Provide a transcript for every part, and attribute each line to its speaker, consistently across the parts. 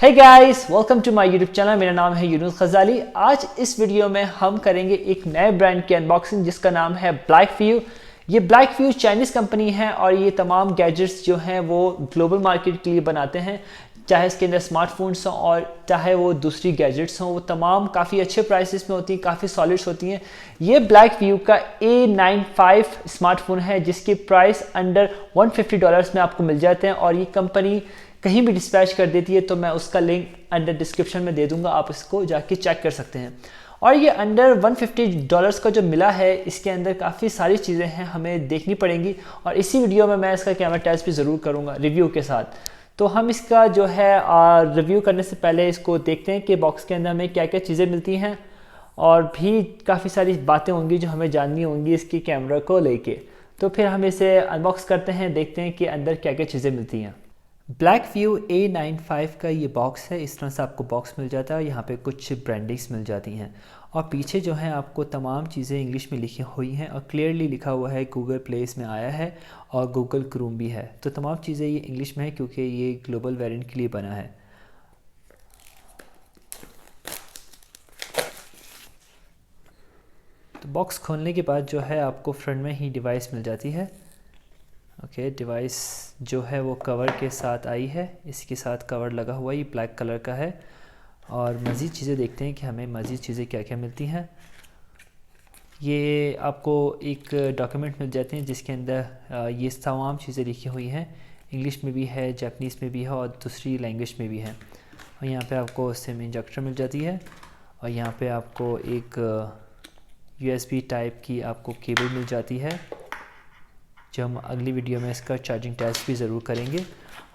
Speaker 1: Hey guys, welcome to my YouTube channel. मेरा नाम है यूनुस खजाली। आज इस वीडियो में हम करेंगे एक नए ब्रांड की अनबॉक्सिंग जिसका नाम है ब्लैकव्यू। ये ब्लैकव्यू चाइनीज़ कंपनी है और ये तमाम गैजेट्स जो हैं वो ग्लोबल मार्केट के लिए बनाते हैं, चाहे इसके अंदर स्मार्टफोन्स हों और चाहे वो दूसरी गैजेट्स हों, वो तमाम काफ़ी अच्छे प्राइसेस में होती हैं, काफ़ी सॉलिड्स होती हैं। ये ब्लैकव्यू का A95 स्मार्टफोन है जिसकी प्राइस अंडर $150 में आपको मिल जाते हैं और ये कंपनी कहीं भी डिस्पैच कर देती है, तो मैं उसका लिंक अंडर डिस्क्रिप्शन में दे दूंगा, आप इसको जाके चेक कर सकते हैं। और ये अंडर $150 का जो मिला है, इसके अंदर काफ़ी सारी चीज़ें हैं हमें देखनी पड़ेंगी और इसी वीडियो में मैं इसका कैमरा टेस्ट भी ज़रूर करूँगा रिव्यू के साथ। तो हम इसका जो है रिव्यू करने से पहले इसको देखते हैं कि बॉक्स के अंदर हमें क्या क्या चीज़ें मिलती हैं और भी काफ़ी सारी बातें होंगी जो हमें जाननी होंगी इसकी कैमरा को लेके। तो फिर हम इसे अनबॉक्स करते हैं, देखते हैं कि अंदर क्या क्या चीज़ें मिलती हैं। ब्लैकव्यू A95 का ये बॉक्स है, इस तरह से आपको बॉक्स मिल जाता है। यहाँ पे कुछ ब्रांडिंग्स मिल जाती हैं और पीछे जो है आपको तमाम चीज़ें इंग्लिश में लिखी हुई हैं और क्लियरली लिखा हुआ है गूगल प्ले में आया है और गूगल क्रोम भी है। तो तमाम चीज़ें ये इंग्लिश में है क्योंकि ये ग्लोबल वेरिएंट के लिए बना है। तो बॉक्स खोलने के बाद जो है आपको फ्रंट में ही डिवाइस मिल जाती है। ओके, डिवाइस जो है वो कवर के साथ आई है, इसके साथ कवर लगा हुआ, ये ब्लैक कलर का है। और मज़ीद चीज़ें देखते हैं कि हमें मज़ीद चीज़ें क्या क्या मिलती हैं। ये आपको एक डॉक्यूमेंट मिल जाते हैं जिसके अंदर ये तमाम चीज़ें लिखी हुई हैं, इंग्लिश में भी है, जापानीज़ में भी है और दूसरी लैंग्वेज में भी है। और यहाँ पे आपको सिम इंजेक्टर मिल जाती है और यहाँ पे आपको एक USB टाइप की आपको केबल मिल जाती है, जो हम अगली वीडियो में इसका चार्जिंग टेस्ट भी ज़रूर करेंगे।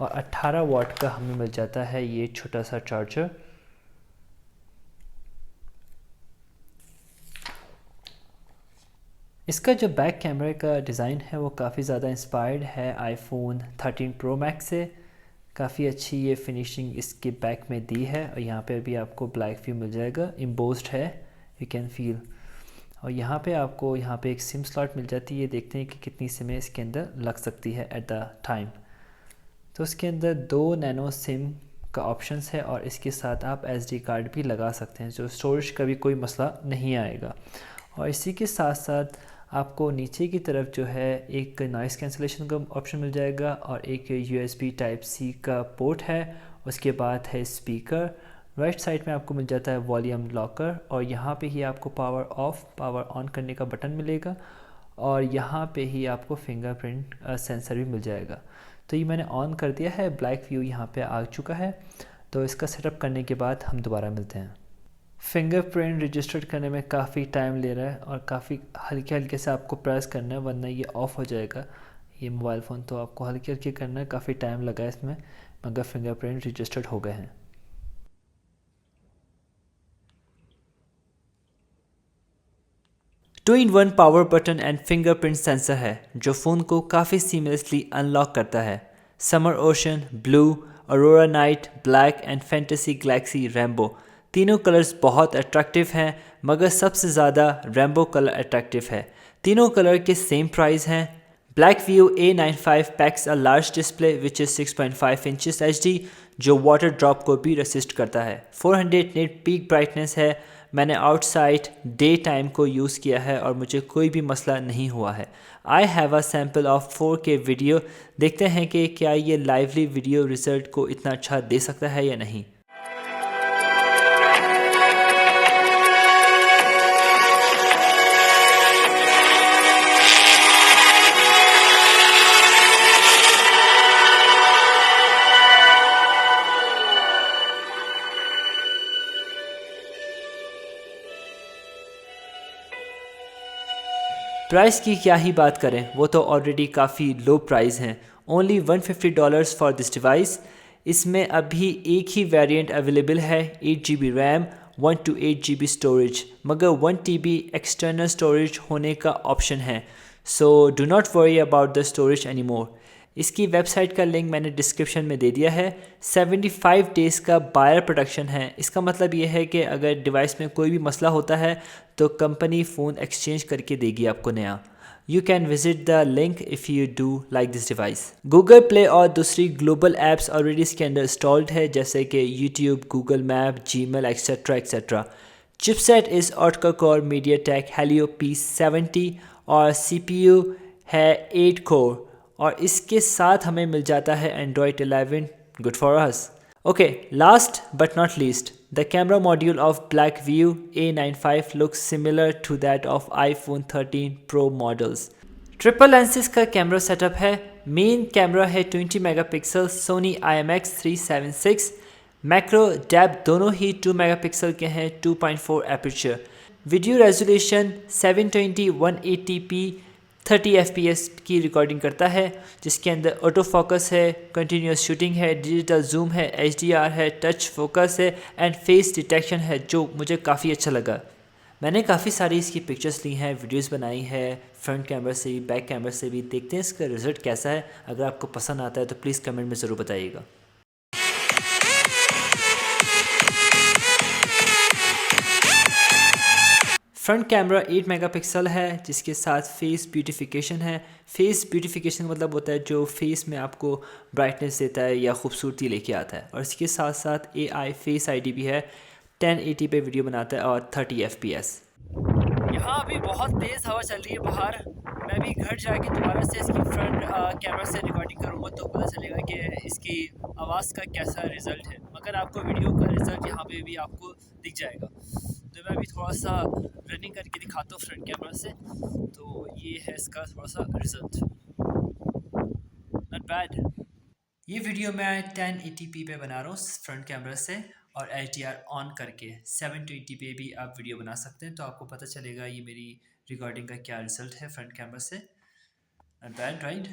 Speaker 1: और 18 वाट का हमें मिल जाता है ये छोटा सा चार्जर। इसका जो बैक कैमरे का डिज़ाइन है वो काफ़ी ज़्यादा इंस्पायर्ड है iPhone 13 Pro Max से। काफ़ी अच्छी ये फिनिशिंग इसके बैक में दी है और यहाँ पे भी आपको ब्लैकव्यू मिल जाएगा, एम्बोस्ड है, यू कैन फील। और यहाँ पे आपको यहाँ पे एक सिम स्लॉट मिल जाती है। देखते हैं कि कितनी सिमें इसके अंदर लग सकती है एट द टाइम। तो इसके अंदर 2 नैनो सिम का ऑप्शंस है और इसके साथ आप SD कार्ड भी लगा सकते हैं, जो स्टोरेज का भी कोई मसला नहीं आएगा। और इसी के साथ साथ आपको नीचे की तरफ जो है एक नॉइस कैंसलेशन का ऑप्शन मिल जाएगा और एक USB Type-C का पोर्ट है। उसके बाद है स्पीकर। राइट साइड में आपको मिल जाता है वॉल्यूम लॉकर और यहाँ पे ही आपको पावर ऑफ पावर ऑन करने का बटन मिलेगा और यहाँ पे ही आपको फिंगरप्रिंट सेंसर भी मिल जाएगा। तो ये मैंने ऑन कर दिया है, ब्लैकव्यू यहाँ पे आ चुका है। तो इसका सेटअप करने के बाद हम दोबारा मिलते हैं। फिंगरप्रिंट रजिस्टर्ड करने में काफ़ी टाइम ले रहा है और काफ़ी हल्के हल्के से आपको प्रेस करना है वरना ये ऑफ़ हो जाएगा ये मोबाइल फ़ोन। तो आपको हल्के हल्के करना है, काफ़ी टाइम लगा है इसमें, मगर फिंगरप्रिंट रजिस्टर्ड हो गए हैं। 2-in-1 power button and fingerprint sensor है जो फ़ोन को काफ़ी सीमलेसली अनलॉक करता है। Summer ocean, blue, Arora night, black and fantasy Galaxy rainbow, तीनों कलर्स बहुत अट्रैक्टिव हैं, मगर सबसे ज़्यादा रेम्बो कलर अट्रैक्टिव है। तीनों कलर के सेम प्राइस हैं। ब्लैकव्यू A95 PACS a large display which is 6.5 inches HD जो वाटर ड्रॉप को भी रेसिस्ट करता है। 400 निट पीक ब्राइटनेस है। मैंने आउटसाइड डे टाइम को यूज़ किया है और मुझे कोई भी मसला नहीं हुआ है। I have a sample of 4K video. देखते हैं कि क्या ये लाइवली वीडियो रिजल्ट को इतना अच्छा दे सकता है या नहीं। प्राइस की क्या ही बात करें, वो तो ऑलरेडी काफ़ी लो प्राइस हैं। Only $150 for this device. इसमें अभी एक ही वेरिएंट अवेलेबल है, 8GB RAM, 1 to 8GB storage, मगर 1TB एक्सटर्नल स्टोरेज होने का ऑप्शन है। So do not worry about the storage any more. इसकी वेबसाइट का लिंक मैंने डिस्क्रिप्शन में दे दिया है। 75 डेज़ का बायर प्रोडक्शन है। इसका मतलब ये है कि अगर डिवाइस में कोई भी मसला होता है तो कंपनी फ़ोन एक्सचेंज करके देगी आपको नया। You can visit the link if you do like this device. Google Play और दूसरी ग्लोबल एप्स ऑलरेडी इसके अंदर इंस्टॉल्ड है, जैसे कि YouTube, Google Map, Gmail etcetera etcetera. Chipset is octa-core MediaTek Helio P70 और CPU है 8 कोर, और इसके साथ हमें मिल जाता है Android 11. Good for us. Okay, last but not least, the camera module of Blackview A95 looks similar to that of iPhone 13 Pro models. Triple lenses का camera setup है. मेन कैमरा है 20 megapixel Sony IMX376. Macro depth दोनों ही 2 megapixel के हैं, 2.4 aperture. Video resolution 720 180p 30 fps की recording करता है, जिसके अंदर ऑटो फोकस है, कंटिन्यूस शूटिंग है, डिजिटल जूम है, HDR है, टच फोकस है एंड फेस डिटेक्शन है, जो मुझे काफ़ी अच्छा लगा. मैंने काफ़ी सारी इसकी पिक्चर्स ली हैं, वीडियोस बनाई है, फ्रंट कैमरा से भी बैक कैमरा से भी. देखते हैं इसका रिज़ल्ट कैसा है. अगर आपको पसंद आता है तो प्लीज़ कमेंट में ज़रूर बताइएगा. फ्रंट कैमरा 8 मेगापिक्सल है, जिसके साथ फेस ब्यूटिफिकेशन है. फेस ब्यूटिफिकेशन मतलब होता है जो फेस में आपको ब्राइटनेस देता है या खूबसूरती लेके आता है. और इसके साथ साथ AI फेस ID भी है. 1080 पे वीडियो बनाता है और 30 fps. यहाँ अभी बहुत तेज़ हवा चल रही है बाहर. मैं भी घर जाके दोबारा से इसकी फ्रंट कैमरा से रिकॉर्डिंग करूँगा तो पता चलेगा कि इसकी आवाज़ का कैसा रिज़ल्ट है. मगर आपको वीडियो का रिज़ल्ट यहाँ पे भी आपको दिख जाएगा. तो मैं अभी थोड़ा सा रनिंग करके दिखाता हूँ फ्रंट कैमरा से. तो ये है इसका थोड़ा सा रिज़ल्ट. Not bad. ये वीडियो मैं 1080p पे बना रहा हूँ फ्रंट कैमरा से, और HDR ऑन करके 720 पे भी आप वीडियो बना सकते हैं. तो आपको पता चलेगा ये मेरी रिकॉर्डिंग का क्या रिज़ल्ट है फ्रंट कैमरा से. Not bad right.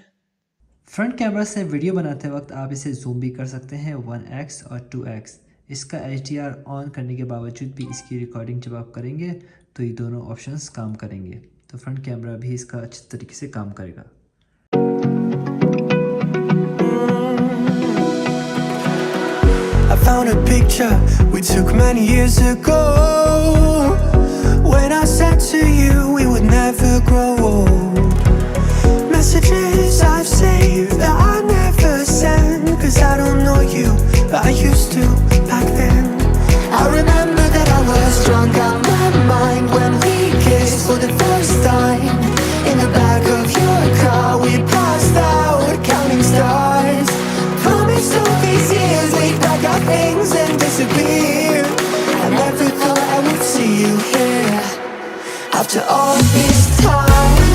Speaker 1: Front camera से वीडियो बनाते वक्त आप इसे जूम भी कर सकते हैं 1x और 2x. इसका HDR ऑन करने के बावजूद भी इसकी रिकॉर्डिंग जब आप करेंगे तो ये दोनों ऑप्शंस काम करेंगे. तो फ्रंट कैमरा भी इसका अच्छे तरीके से काम करेगा.
Speaker 2: I found a picture we took many years ago, when I said to you we would never grow old. Messages I've saved that I never send, 'cause I don't know you, but I used to back then. I remember that I was drunk out my mind when we kissed for the first time. In the back of your car we passed out counting stars. Promised all these years we'd pack our things and disappear. I never thought I would see you here after all this time.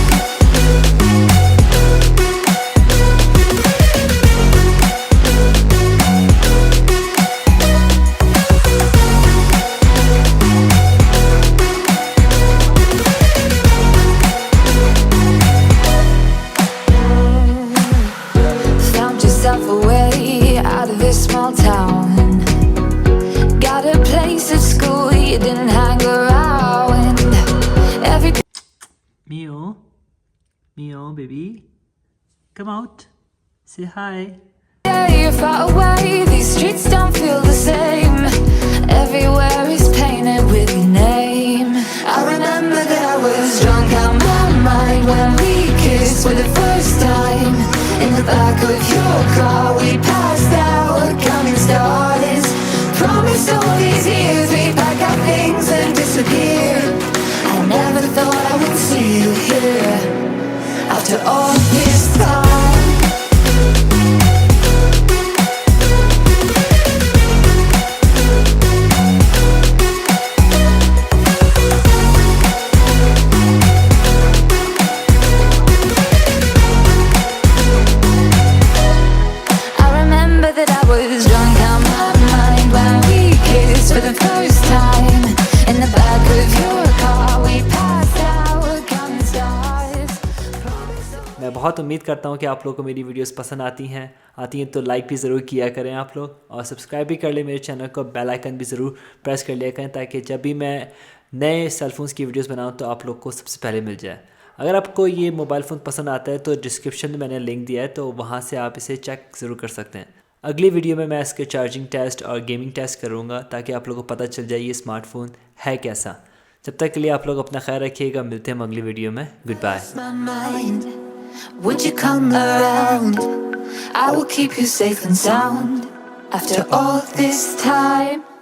Speaker 3: Away out of this small town, got a place at school you didn't hang around. Every
Speaker 1: Mio, baby, come out, say hi.
Speaker 3: day you're far away, these streets don't feel the same. Everywhere is painted with your name. I remember that I was drunk out my mind when we kissed for the first time. In the back of your car we passed out counting stars. Promised all these years we'd pack our things and disappear. I never thought I would see you here after all this time.
Speaker 1: मैं बहुत उम्मीद करता हूँ कि आप लोगों को मेरी वीडियोस पसंद आती हैं तो लाइक भी ज़रूर किया करें आप लोग, और सब्सक्राइब भी कर लें मेरे चैनल को. बेल आइकन भी ज़रूर प्रेस कर लिया करें ताकि जब भी मैं नए सेलफोन्स की वीडियोस बनाऊँ तो आप लोग को सबसे पहले मिल जाए. अगर आपको ये मोबाइल फ़ोन पसंद आता है तो डिस्क्रिप्शन में मैंने लिंक दिया है, तो वहाँ से आप इसे चेक ज़रूर कर सकते हैं. अगली वीडियो में मैं इसके चार्जिंग टेस्ट और गेमिंग टेस्ट करूँगा ताकि आप लोगों को पता चल जाए ये स्मार्टफोन है कैसा. जब तक के लिए आप लोग अपना ख्याल रखिएगा, मिलते हैं हम अगली वीडियो में। Good bye.
Speaker 3: My mind, would you come around? I will keep you safe and sound after all this time.